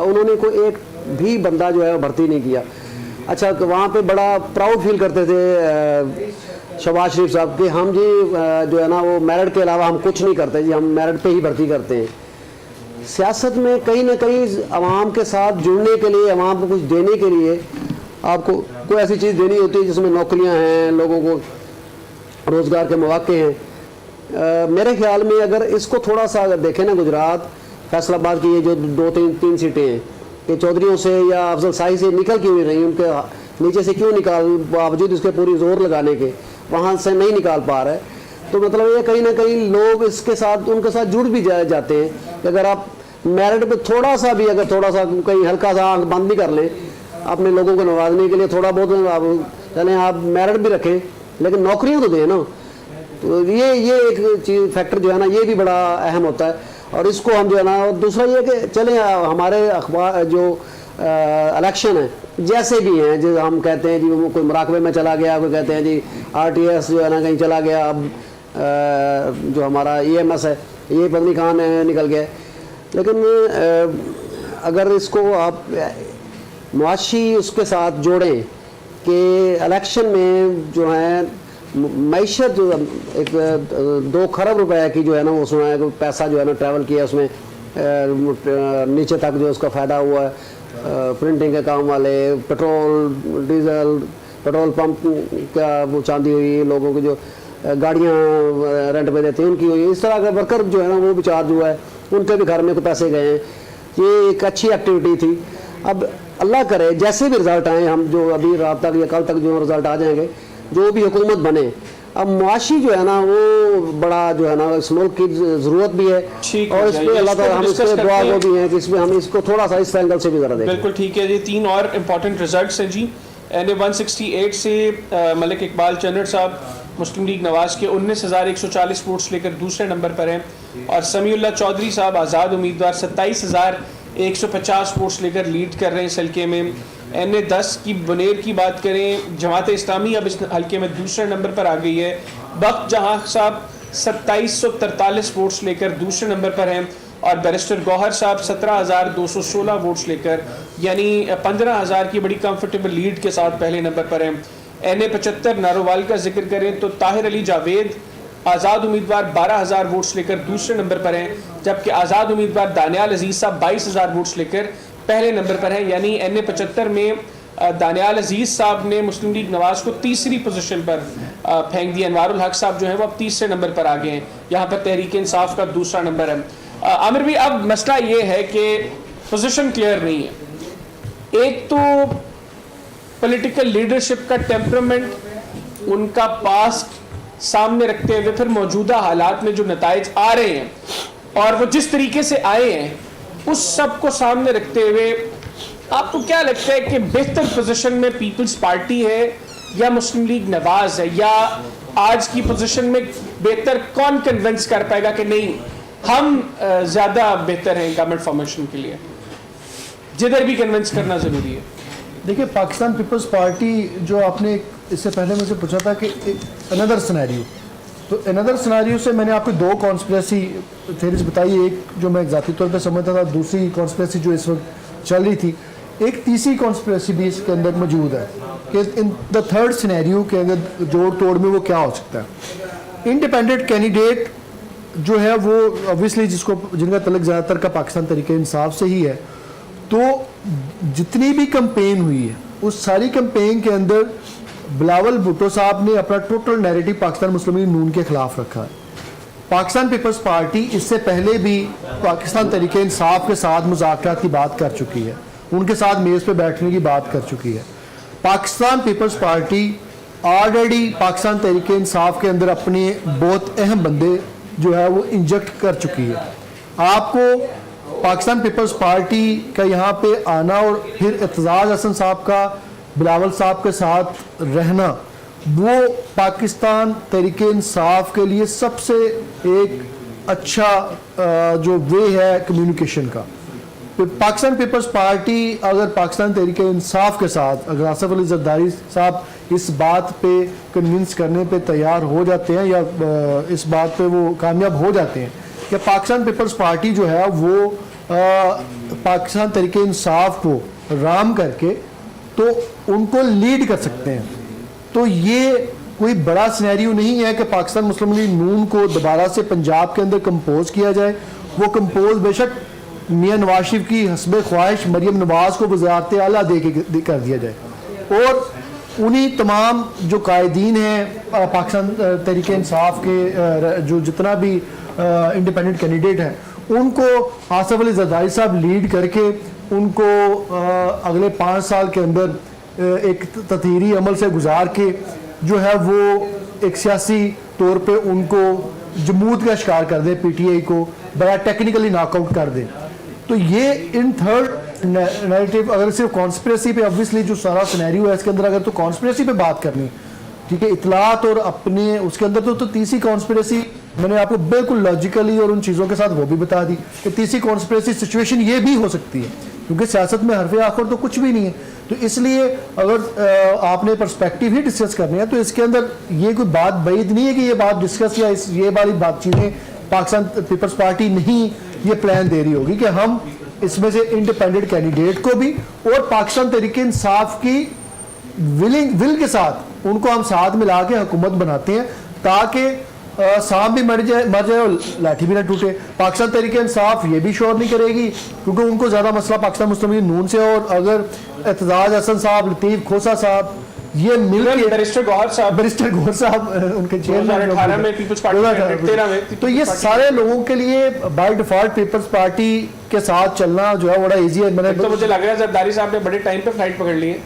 उन्होंने कोई एक भी बंदा जो है वो भर्ती नहीं किया। अच्छा, तो वहाँ पे बड़ा प्राउड फील करते थे शहबाज शरीफ साहब कि हम जी जो है ना वो मेरिट के अलावा हम कुछ नहीं करते जी, हम मेरिट पे ही भर्ती करते हैं। सियासत में कहीं ना कहीं आवाम के साथ जुड़ने के लिए, आवाम को कुछ देने के लिए आपको कोई ऐसी चीज़ देनी होती है जिसमें नौकरियां हैं, लोगों को रोज़गार के मौके हैं। मेरे ख्याल में अगर इसको थोड़ा सा अगर देखें ना, गुजरात फैसलाबाद की ये जो 2-3 सीटें हैं, कि चौधरीयों से या अफजल शाही से निकल क्यों नहीं रही, उनके नीचे से क्यों बावजूद इसके पूरी जोर लगाने के वहाँ से नहीं निकाल पा रहे। तो मतलब ये कहीं ना कहीं लोग इसके साथ उनके साथ जुड़ भी जाते हैं कि अगर आप मेरिट पे थोड़ा सा भी, अगर थोड़ा सा कहीं हल्का सा आँख बंद भी कर लें अपने लोगों को नवाजने के लिए, थोड़ा बहुत आप चलें, आप मेरिट भी रखें लेकिन नौकरियाँ तो दें ना। तो ये एक चीज़ फैक्टर जो है ना ये भी बड़ा अहम होता है, और इसको हम जो है ना, और दूसरा ये कि चलें हमारे अखबार जो इलेक्शन है जैसे भी हैं, जो हम कहते हैं जी वो कोई मुराकबे में चला गया, कोई कहते हैं जी RTS जो है ना कहीं चला गया, अब जो हमारा EMS है ये पता नहीं कहाँ निकल गया। लेकिन अगर इसको आप मुआशी उसके साथ जोड़ें कि इलेक्शन में जो है मईशत जो एक 2 खरब रुपए की जो है ना वो सुना है कि पैसा जो है ना ट्रैवल किया उसमें नीचे तक जो उसका फ़ायदा हुआ है, प्रिंटिंग के काम वाले, पेट्रोल डीजल, पेट्रोल पंप का वो चांदी हुई, लोगों की जो गाड़ियाँ रेंट पे देते हैं उनकी हुई, इस तरह का वर्कर जो है ना वो भी चार्ज हुआ है, उनके भी घर में को पैसे गए हैं। ये एक अच्छी एक्टिविटी थी। अब अल्लाह करे जैसे भी रिज़ल्ट आए, हम जो अभी रात तक या कल तक जो रिज़ल्ट आ जाएंगे, जो भी हुकूमत बने, अब मुआशी जो है ना वो बड़ा जो है ना इस मुल्क की ज़रूरत भी है ठीक और है, इस पे अल्लाह ताला हम इस पे दुआ वो भी हैं कि इसमें हम इसको थोड़ा सा इस एंगल से भी ज़रा देखें। बिल्कुल ठीक है जी। 3 और इम्पॉर्टेंट रिजल्ट्स हैं जी। NA 168 से मलिक इकबाल चन्नड़ साहब मुस्लिम लीग नवाज के 19,140 वोट्स लेकर दूसरे नंबर पर हैं और समीउल्लाह चौधरी साहब आज़ाद उम्मीदवार 27,150 वोट्स लेकर लीड कर रहे हैं इस हल्के में। NA 10 की बुनेर की बात करें, जमात इस्लामी अब इस हल्के में दूसरे नंबर पर आ गई है। बख्त जहां साहब 2743 वोट्स लेकर दूसरे नंबर पर हैं और बैरिस्टर गौहर साहब 17,216 वोट्स लेकर यानी 15,000 की बड़ी कंफर्टेबल लीड के साथ पहले नंबर पर हैं। NA 75 नारोवाल का जिक्र करें तो ताहिर अली जावेद आज़ाद उम्मीदवार 12,000 वोट्स लेकर दूसरे नंबर पर हैं, जबकि आज़ाद उम्मीदवार दानियाल अजीज़ साहब 22,000 वोट्स लेकर पहले नंबर पर हैं। यानी NA 75 में दानियाल अजीज़ साहब ने मुस्लिम लीग नवाज को तीसरी पोजीशन पर फेंक दिया। अनवारुल हक साहब जो हैं वो अब तीसरे नंबर पर आ गए हैं। यहाँ पर तहरीक इंसाफ का दूसरा नंबर है। आमिर भी अब मसला ये है कि पोजीशन क्लियर नहीं है। एक तो पॉलिटिकल लीडरशिप का टेम्परामेंट, उनका पास्ट सामने रखते हुए फिर मौजूदा हालात में जो नताइज आ रहे हैं और वो जिस तरीके से आए हैं उस सब को सामने रखते हुए आपको क्या लगता है कि बेहतर पोजीशन में पीपल्स पार्टी है या मुस्लिम लीग नवाज है, या आज की पोजीशन में बेहतर कौन कन्विंस कर पाएगा कि नहीं हम ज़्यादा बेहतर हैं गवर्नमेंट फॉर्मेशन के लिए? जिधर भी कन्विंस करना ज़रूरी है। देखिए, पाकिस्तान पीपल्स पार्टी जो आपने इससे पहले मुझे पूछा था कि अनदर सिनेरियो, तो अनदर सिनेरियो से मैंने आपको 2 कॉन्स्पिरेसी थेरीज बताई। एक जो मैं ज़ाती तौर पे समझता था, दूसरी कॉन्स्पिरेसी जो इस वक्त चल रही थी, एक तीसरी कॉन्स्पिरेसी भी इसके अंदर मौजूद है कि इन द थर्ड सिनेरियो के अंदर जोड़ तोड़ में वो क्या हो सकता है। इंडिपेंडेंट कैंडिडेट जो है वो ऑब्वियसली जिनका तल्लुक ज़्यादातर का पाकिस्तान तरीके इंसाफ से ही है, तो जितनी भी कंपेन हुई है उस सारी कंपेन के अंदर बिलावल भुट्टो साहब ने अपना टोटल नैरेटिव पाकिस्तान मुस्लिम लीग नून के खिलाफ रखा है। पाकिस्तान पीपल्स पार्टी इससे पहले भी पाकिस्तान तरीके इंसाफ के साथ मुज़ाकरात की बात कर चुकी है, उनके साथ मेज़ पे बैठने की बात कर चुकी है। Pakistan peoples party already Pakistan Tehreek Insaf के अंदर अपने बहुत अहम बंदे जो है वो इंजेक्ट कर चुकी है। आपको पाकिस्तान पीपल्स पार्टी का यहाँ पे आना और फिर एतजाज़ हसन साहब का बिलावल साहब के साथ रहना, वो पाकिस्तान तरीके इंसाफ के लिए सबसे एक अच्छा जो वे है कम्युनिकेशन का। तो पाकिस्तान पीपल्स पार्टी अगर पाकिस्तान तरीके इंसाफ के साथ अगर आसफ अली जरदारी साहब इस बात पे कन्विंस करने पे तैयार हो जाते हैं या इस बात पे वो कामयाब हो जाते हैं कि पाकिस्तान पीपल्स पार्टी जो है वो पाकिस्तान तरीके इंसाफ को राम करके तो उनको लीड कर सकते हैं, तो ये कोई बड़ा सिनेरियो नहीं है कि पाकिस्तान मुस्लिम लीग नून को दोबारा से पंजाब के अंदर कंपोज किया जाए। वो कंपोज बेशक मियाँ नवाज शरीफ की हस्ब ख्वाहिश मरियम नवाज को वज़ारत आला दे के कर दिया जाए और उन्हीं तमाम जो कायदीन हैं पाकिस्तान तरीके इंसाफ के जो जितना भी इंडिपेंडेंट कैंडिडेट हैं उनको आसफ अली जरदारी साहब लीड करके उनको अगले 5 साल के अंदर एक ततीरी अमल से गुजार के जो है वो एक सियासी तौर पे उनको जमूत का शिकार कर दे, PTI को बड़ा टेक्निकली नॉकआउट कर दे। तो ये इन थर्ड नैरेटिव अगर सिर्फ कॉन्स्पिरेसी पे ऑब्वियसली जो सारा सिनेरियो है इसके अंदर अगर तो कॉन्स्पिरेसी पे बात करनी, ठीक है, इतलात और अपने उसके अंदर तो तीसरी कॉन्स्पिरेसी मैंने आपको बिल्कुल लॉजिकली और उन चीज़ों के साथ वो भी बता दी कि तीसरी कॉन्स्पिरेसी सिचुएशन ये भी हो सकती है क्योंकि सियासत में हरफ आखिर तो कुछ भी नहीं है। तो इसलिए अगर आपने पर्सपेक्टिव ही डिस्कस करनी है तो इसके अंदर ये कोई बात बैद नहीं है कि ये बात डिस्कस या ये वाली बात चीज़ें पाकिस्तान पीपल्स पार्टी नहीं ये प्लान दे रही होगी कि हम इसमें से इंडिपेंडेंट कैंडिडेट को भी और पाकिस्तान तहरीक इंसाफ की विल के साथ उनको हम साथ मिला के हुकूमत बनाते हैं, ताकि सांप भी मर जाए और लाठी भी ना टूटे। पाकिस्तान तहरीक इंसाफ ये भी शोर नहीं करेगी, क्योंकि उनको ज़्यादा मसला पाकिस्तान मुस्लिम लीग नून से, और अगर एतजाज हसन साहब, लतीफ़ खोसा साहब, ये मिलकर बैरिस्टर गौहर साहब उनके 2018 में पीपल्स पार्टी कैंडिडेट, 13 में तो ये सारे लोगों के लिए बाय डिफॉल्ट पीपल्स पार्टी के साथ चलना जो है बड़ा ईजी है। तो मुझे लग रहा है जरदारी साहब ने बड़े टाइम पे फ्लाइट पकड़ ली है।